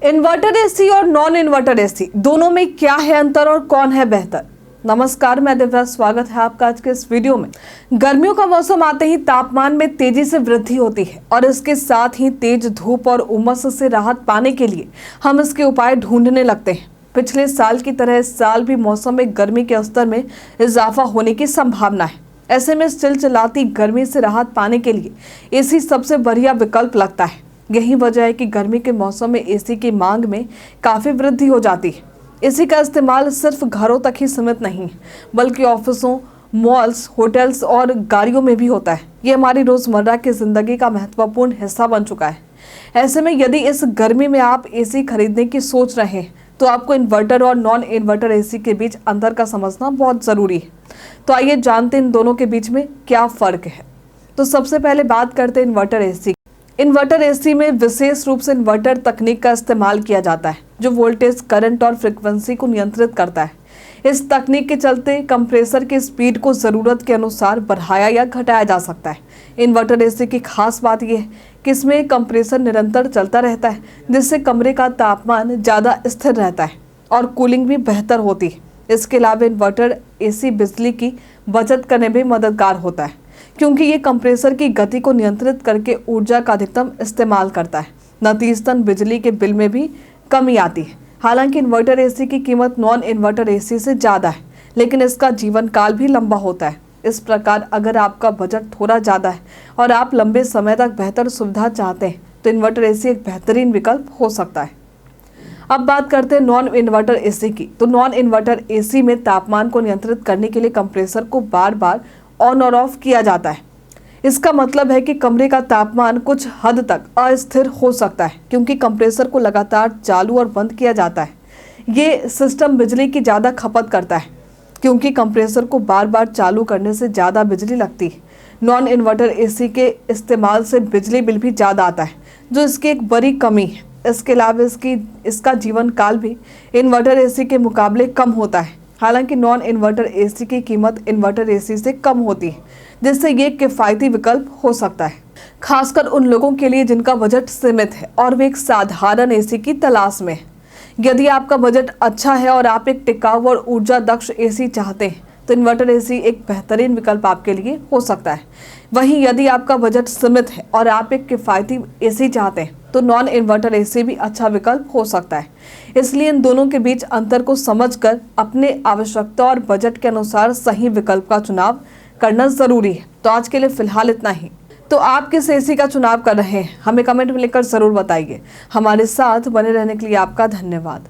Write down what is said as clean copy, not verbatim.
Inverter AC और non inverter AC दोनों में क्या है अंतर और कौन है बेहतर। नमस्कार, मैं दिव्या, स्वागत है आपका आज के इस वीडियो में। गर्मियों का मौसम आते ही तापमान में तेजी से वृद्धि होती है और इसके साथ ही तेज धूप और उमस से राहत पाने के लिए हम इसके उपाय ढूंढने लगते हैं। पिछले साल की तरह इस साल भी मौसम में गर्मी के स्तर में इजाफा होने की संभावना है। ऐसे में चिलचिलाती गर्मी से राहत पाने के लिए एसी सबसे बढ़िया विकल्प लगता है। यही वजह है कि गर्मी के मौसम में एसी की मांग में काफ़ी वृद्धि हो जाती है। एसी का इस्तेमाल सिर्फ घरों तक ही सीमित नहीं है, बल्कि ऑफिसों, मॉल्स, होटल्स और गाड़ियों में भी होता है। ये हमारी रोज़मर्रा की ज़िंदगी का महत्वपूर्ण हिस्सा बन चुका है। ऐसे में यदि इस गर्मी में आप एसी खरीदने की सोच रहे हैं तो आपको इन्वर्टर और नॉन इन्वर्टर एसी के बीच अंतर का समझना बहुत ज़रूरी है। तो आइए जानते हैं इन दोनों के बीच में क्या फ़र्क है। तो सबसे पहले बात करते हैं इन्वर्टर एसी। इन्वर्टर एसी में विशेष रूप से इन्वर्टर तकनीक का इस्तेमाल किया जाता है, जो वोल्टेज, करंट और फ्रिक्वेंसी को नियंत्रित करता है। इस तकनीक के चलते कंप्रेसर की स्पीड को ज़रूरत के अनुसार बढ़ाया या घटाया जा सकता है। इन्वर्टर एसी की खास बात यह है कि इसमें कंप्रेसर निरंतर चलता रहता है, जिससे कमरे का तापमान ज़्यादा स्थिर रहता है और कूलिंग भी बेहतर होती है। इसके अलावा इन्वर्टर एसी बिजली की बचत करने में मददगार होता है, क्योंकि ये कंप्रेसर की गति को नियंत्रित करके ऊर्जा का अधिकतम इस्तेमाल करता है। नतीजतन बिजली के बिल में भी कमी आती है। हालांकि इन्वर्टर एसी की कीमत नॉन इन्वर्टर एसी से ज़्यादा है, लेकिन इसका जीवन काल भी लंबा होता है। इस प्रकार अगर आपका बजट थोड़ा ज़्यादा है और आप लंबे समय तक बेहतर सुविधा चाहते हैं तो इन्वर्टर एसी एक बेहतरीन विकल्प हो सकता है। अब बात करते हैं नॉन इन्वर्टर एसी की। तो नॉन इन्वर्टर एसी में तापमान को नियंत्रित करने के लिए कंप्रेसर को बार बार ऑन और ऑफ किया जाता है। इसका मतलब है कि कमरे का तापमान कुछ हद तक अस्थिर हो सकता है, क्योंकि कंप्रेसर को लगातार चालू और बंद किया जाता है। ये सिस्टम बिजली की ज़्यादा खपत करता है, क्योंकि कंप्रेसर को बार बार चालू करने से ज़्यादा बिजली लगती है। नॉन इन्वर्टर एसी के इस्तेमाल से बिजली बिल भी ज़्यादा आता है, जो इसकी एक बड़ी कमी है। इसके अलावा इसका जीवन काल भी इन्वर्टर एसी के मुकाबले कम होता है। हालांकि नॉन इन्वर्टर एसी की कीमत इन्वर्टर एसी से कम होती है, जिससे ये किफ़ायती विकल्प हो सकता है, खासकर उन लोगों के लिए जिनका बजट सीमित है और वे एक साधारण एसी की तलाश में है। यदि आपका बजट अच्छा है और आप एक टिकाऊ और ऊर्जा दक्ष एसी चाहते हैं तो इन्वर्टर एसी एक बेहतरीन विकल्प आपके लिए हो सकता है। वहीं यदि आपका बजट सीमित है और आप एक किफ़ायती एसी चाहते हैं तो नॉन इन्वर्टर एसी भी अच्छा विकल्प हो सकता है। इसलिए इन दोनों के बीच अंतर को समझकर अपने आवश्यकता और बजट के अनुसार सही विकल्प का चुनाव करना ज़रूरी है। तो आज के लिए फ़िलहाल इतना ही। तो आप किस एसी का चुनाव कर रहे हैं, हमें कमेंट में लिखकर ज़रूर बताइए। हमारे साथ बने रहने के लिए आपका धन्यवाद।